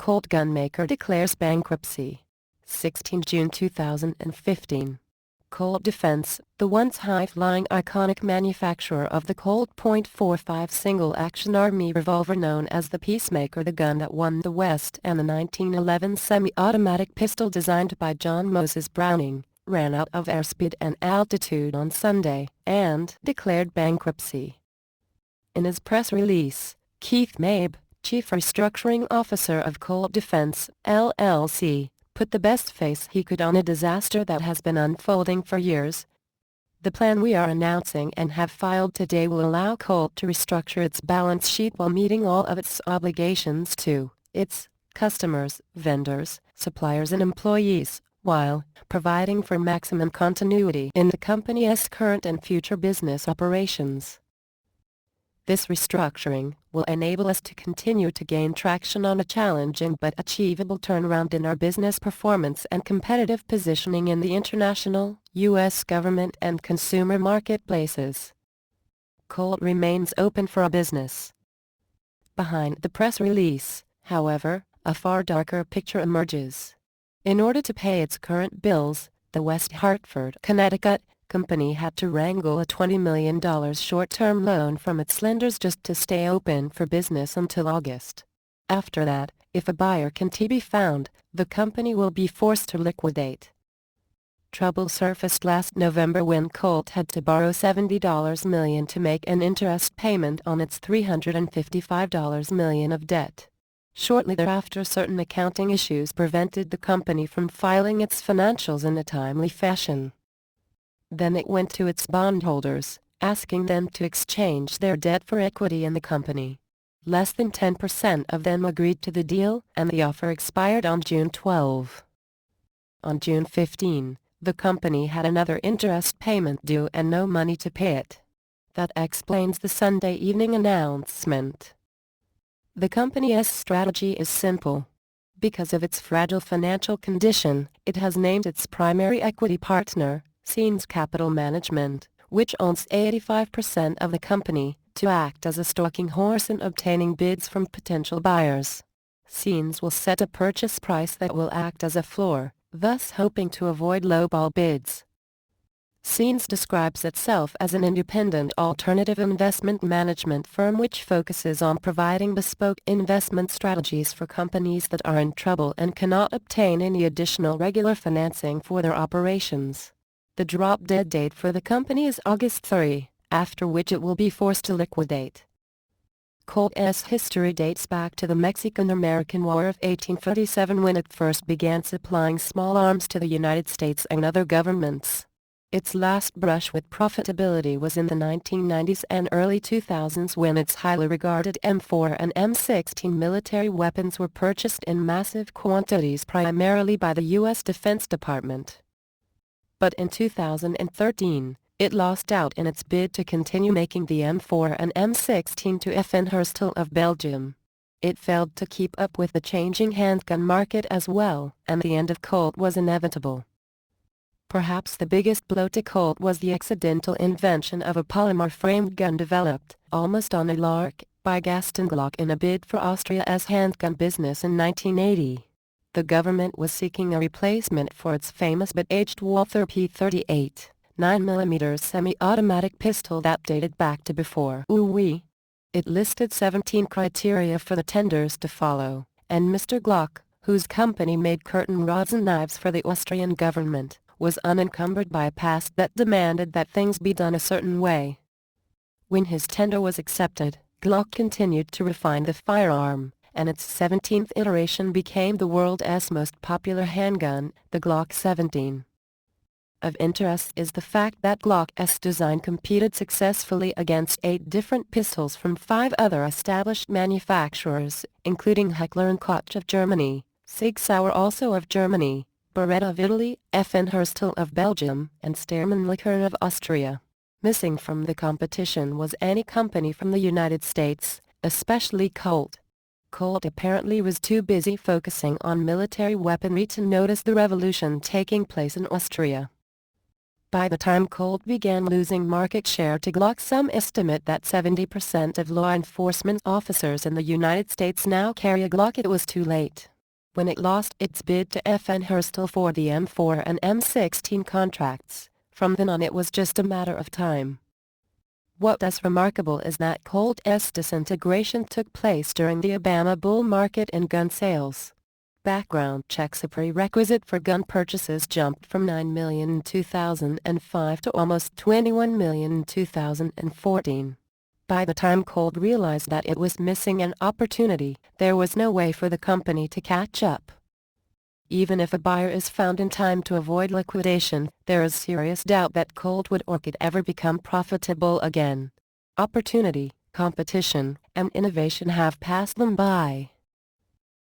Colt gunmaker declares bankruptcy. 16 June 2015. Colt Defense, the once high-flying iconic manufacturer of the Colt .45 single-action Army revolver known as the Peacemaker, the gun that won the West, and the 1911 semi-automatic pistol designed by John Moses Browning, ran out of airspeed and altitude on Sunday, and declared bankruptcy. In his press release, Keith Mabe, Chief Restructuring Officer of Colt Defense, LLC, put the best face he could on a disaster that has been unfolding for years. The plan we are announcing and have filed today will allow Colt to restructure its balance sheet while meeting all of its obligations to its customers, vendors, suppliers and employees, while providing for maximum continuity in the company's current and future business operations. This restructuring will enable us to continue to gain traction on a challenging but achievable turnaround in our business performance and competitive positioning in the international, U.S. government and consumer marketplaces. Colt remains open for business. Behind the press release, however, a far darker picture emerges. In order to pay its current bills, the West Hartford, Connecticut company had to wrangle a $20 million short-term loan from its lenders just to stay open for business until August. After that, if a buyer can't be found, the company will be forced to liquidate. Trouble surfaced last November when Colt had to borrow $70 million to make an interest payment on its $355 million of debt. Shortly thereafter, certain accounting issues prevented the company from filing its financials in a timely fashion. Then it went to its bondholders, asking them to exchange their debt for equity in the company. Less than 10% of them agreed to the deal, and the offer expired on June 12. On June 15, the company had another interest payment due and no money to pay it. That explains the Sunday evening announcement. The company's strategy is simple. Because of its fragile financial condition, it has named its primary equity partner, Scenes Capital Management, which owns 85% of the company, to act as a stalking horse in obtaining bids from potential buyers. Scenes will set a purchase price that will act as a floor, thus hoping to avoid lowball bids. Scenes describes itself as an independent alternative investment management firm which focuses on providing bespoke investment strategies for companies that are in trouble and cannot obtain any additional regular financing for their operations. The drop-dead date for the company is August 3, after which it will be forced to liquidate. Colt's history dates back to the Mexican-American War of 1837 when it first began supplying small arms to the United States and other governments. Its last brush with profitability was in the 1990s and early 2000s when its highly regarded M4 and M16 military weapons were purchased in massive quantities primarily by the U.S. Defense Department. But in 2013, it lost out in its bid to continue making the M4 and M16 to FN Herstal of Belgium. It failed to keep up with the changing handgun market as well, and the end of Colt was inevitable. Perhaps the biggest blow to Colt was the accidental invention of a polymer-framed gun developed, almost on a lark, by Gaston Glock in a bid for Austria's handgun business in 1980. The government was seeking a replacement for its famous but aged Walther P38, 9mm semi-automatic pistol that dated back to before OUI. It listed 17 criteria for the tenders to follow, and Mr. Glock, whose company made curtain rods and knives for the Austrian government, was unencumbered by a past that demanded that things be done a certain way. When his tender was accepted, Glock continued to refine the firearm, and its 17th iteration became the world's most popular handgun, the Glock 17. Of interest is the fact that Glock's design competed successfully against 8 different pistols from 5 other established manufacturers, including Heckler & Koch of Germany, Sig Sauer also of Germany, Beretta of Italy, FN Herstal of Belgium, and Steyrmann-Licher of Austria. Missing from the competition was any company from the United States, especially Colt. Colt apparently was too busy focusing on military weaponry to notice the revolution taking place in Austria. By the time Colt began losing market share to Glock, some estimate that 70% of law enforcement officers in the United States now carry a Glock. It was too late. when it lost its bid to FN Herstal for the M4 and M16 contracts. From then on it was just a matter of time. What is remarkable is that Colt's disintegration took place during the Obama bull market in gun sales. Background checks, a prerequisite for gun purchases, jumped from $9 million in 2005 to almost $21 million in 2014. By the time Colt realized that it was missing an opportunity, there was no way for the company to catch up. Even if a buyer is found in time to avoid liquidation, there is serious doubt that Colt would or could ever become profitable again. Opportunity, competition, and innovation have passed them by.